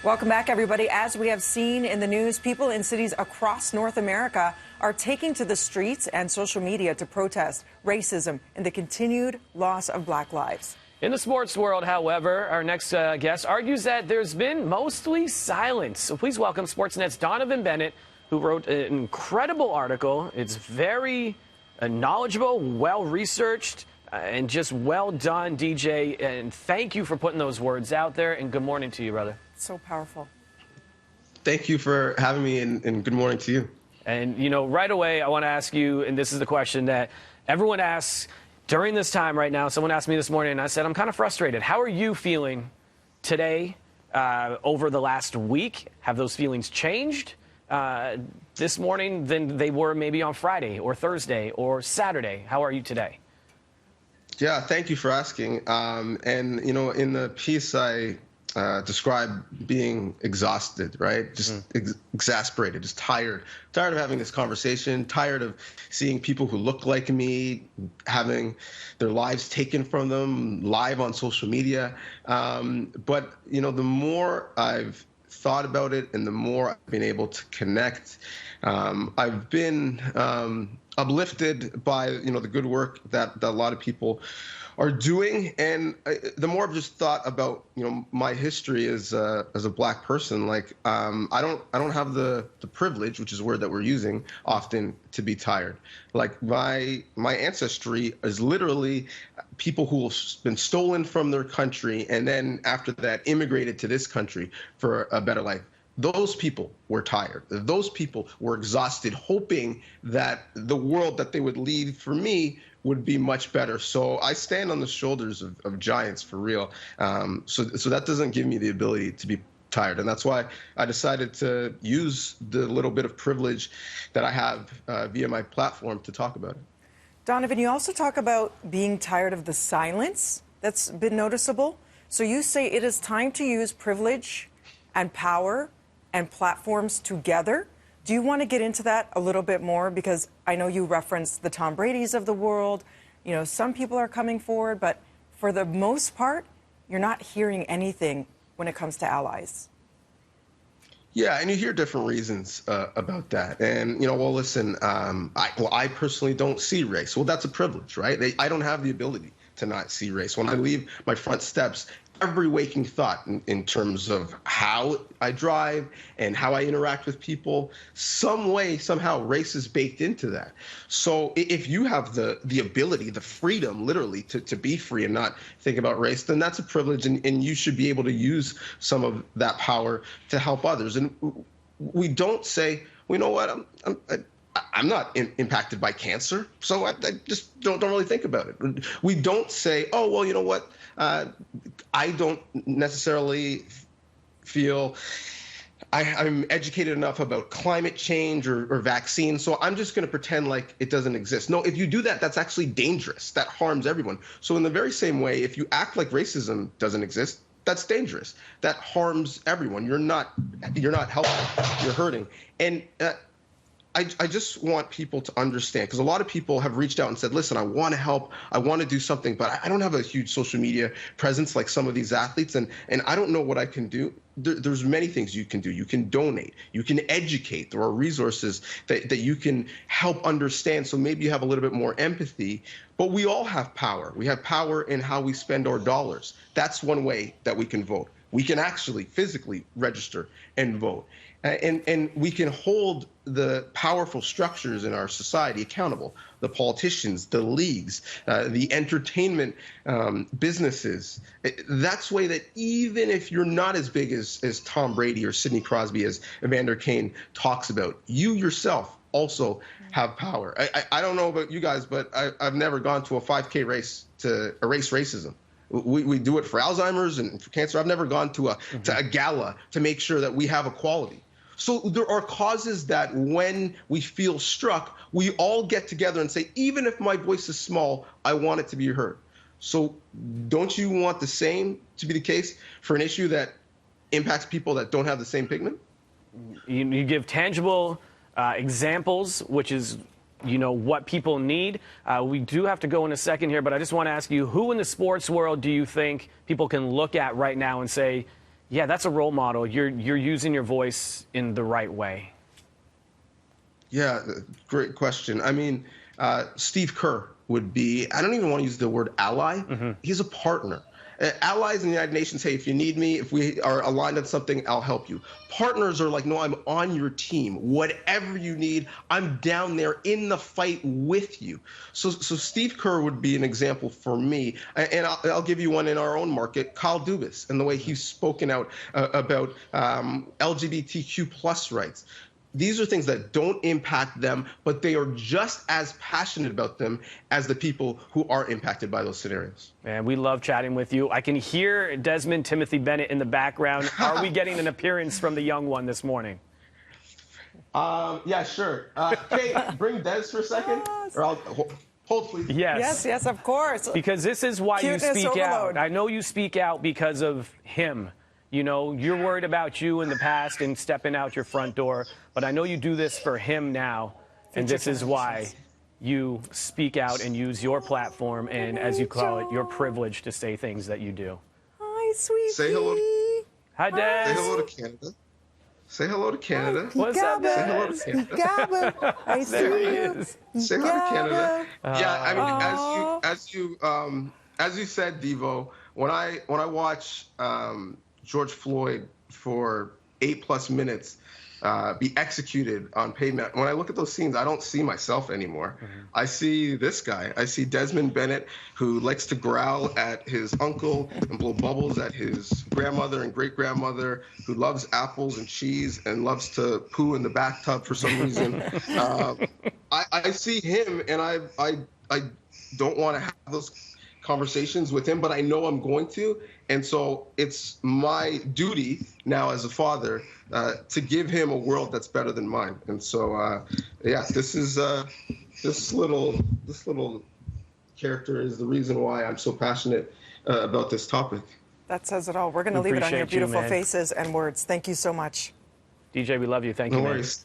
Welcome back, everybody. As we have seen in the news, people in cities across North America are taking to the streets and social media to protest racism and the continued loss of Black lives. In the sports world, however, our next guest argues that there's been mostly silence. So please welcome Sportsnet's Donnovan Bennett, who wrote an incredible article. It's very knowledgeable, well-researched, and just well done, DJ. And thank you for putting those words out there. And good morning to you, brother. So powerful. Thank you for having me, and good morning to you. And, you know, right away, I want to ask you, and this is the question that everyone asks during this time right now. Someone asked me this morning, and I said, I'm kind of frustrated. How are you feeling today, over the last week? Have those feelings changed this morning than they were maybe on Friday or Thursday or Saturday? How are you today? Yeah, thank you for asking. And, you know, in the piece, I describe being exhausted, right? Just exasperated, just tired of having this conversation, tired of seeing people who look like me having their lives taken from them live on social media. But, you know, the more I've thought about it and the more I've been able to connect, I've been uplifted by, you know, the good work that a lot of people are doing, and the more I've just thought about, you know, my history as a Black person, like I don't have the privilege, which is a word that we're using often, to be tired. Like my ancestry is literally people who have been stolen from their country and then after that immigrated to this country for a better life. Those people were tired. Those people were exhausted, hoping that the world that they would leave for me would be much better. So I stand on the shoulders of giants for real. So that doesn't give me the ability to be tired. And that's why I decided to use the little bit of privilege that I have via my platform to talk about it. Donnovan, you also talk about being tired of the silence that's been noticeable. So you say it is time to use privilege and power and platforms together. Do you want to get into that a little bit more? Because I know you referenced the Tom Bradys of the world. You know, some people are coming forward, but for the most part, you're not hearing anything when it comes to allies. Yeah, and you hear different reasons about that. And, you know, well, listen, I personally don't see race. Well, that's a privilege, right? I don't have the ability to not see race. When I leave my front steps, every waking thought in terms of how I drive and how I interact with people, some way, somehow, race is baked into that. So if you have the ability, the freedom, literally, to be free and not think about race, then that's a privilege, and you should be able to use some of that power to help others. And we don't say, well, you know what, I'm not impacted by cancer, so I just don't really think about it. We don't say, oh, well, you know what, I don't necessarily feel I'm educated enough about climate change or vaccines, so I'm just going to pretend like it doesn't exist. No, if you do that, that's actually dangerous. That harms everyone. So in the very same way, if you act like racism doesn't exist, that's dangerous. That harms everyone. You're not helping. You're hurting. And I just want people to understand, because a lot of people have reached out and said, listen, I want to help, I want to do something, but I don't have a huge social media presence like some of these athletes, and I don't know what I can do. There's many things you can do. You can donate. You can educate. There are resources that you can help understand, so maybe you have a little bit more empathy. But we all have power. We have power in how we spend our dollars. That's one way that we can vote. We can actually physically register and vote. And we can hold the powerful structures in our society accountable, the politicians, the leagues, the entertainment businesses. That's way that even if you're not as big as Tom Brady or Sidney Crosby, as Evander Kane talks about, you yourself also have power. I don't know about you guys, but I've never gone to a 5K race to erase racism. We do it for Alzheimer's and for cancer. I've never gone to a gala to make sure that we have equality. So there are causes that when we feel struck, we all get together and say, even if my voice is small, I want it to be heard. So don't you want the same to be the case for an issue that impacts people that don't have the same pigment? You give tangible examples, which is, you know, what people need. We do have to go in a second here, but I just want to ask you, who in the sports world do you think people can look at right now and say, Yeah, that's a role model. You're using your voice in the right way. Yeah, great question. I mean, Steve Kerr would be, I don't even want to use the word ally. He's a partner. Allies in the United Nations, hey, if you need me, if we are aligned on something, I'll help you. Partners are like, no, I'm on your team. Whatever you need, I'm down there in the fight with you. So Steve Kerr would be an example for me. And I'll give you one in our own market, Kyle Dubas, and the way he's spoken out about LGBTQ plus rights. These are things that don't impact them, but they are just as passionate about them as the people who are impacted by those scenarios. Man, we love chatting with you. I can hear Desmond Timothy Bennett in the background. Are we getting an appearance from the young one this morning? Yeah, sure. Kate, bring Des for a second. Or I'll hold, please. Yes, of course. Because this is why Cuteness you speak overload. out. I know you speak out because of him. You know, you're worried about you in the past and stepping out your front door, but I know you do this for him now, and this is why you speak out and use your platform and, as you call it, your privilege to say things that you do. Hi, sweetie. Say hello. Hi, Des. Say hello to Canada. Say hello to Canada. What's up, Des? Say hello to Canada. I see There he you. is. Say hello to Canada. Yeah, I mean, as you said, Devo, when I watch George Floyd for 8+ minutes be executed on pavement, when I look at those scenes, I don't see myself anymore. I see this guy. I see Desmond Bennett, who likes to growl at his uncle and blow bubbles at his grandmother and great-grandmother, who loves apples and cheese and loves to poo in the bathtub for some reason. I see him, and I don't want to have those conversations with him, but I know I'm going to. And so it's my duty now as a father to give him a world that's better than mine. And so, yeah, this little character is the reason why I'm so passionate about this topic. That says it all. We're going to leave it on your appreciate you, beautiful man. faces and words. Thank you so much. DJ, we love you. Thank you, No man. worries.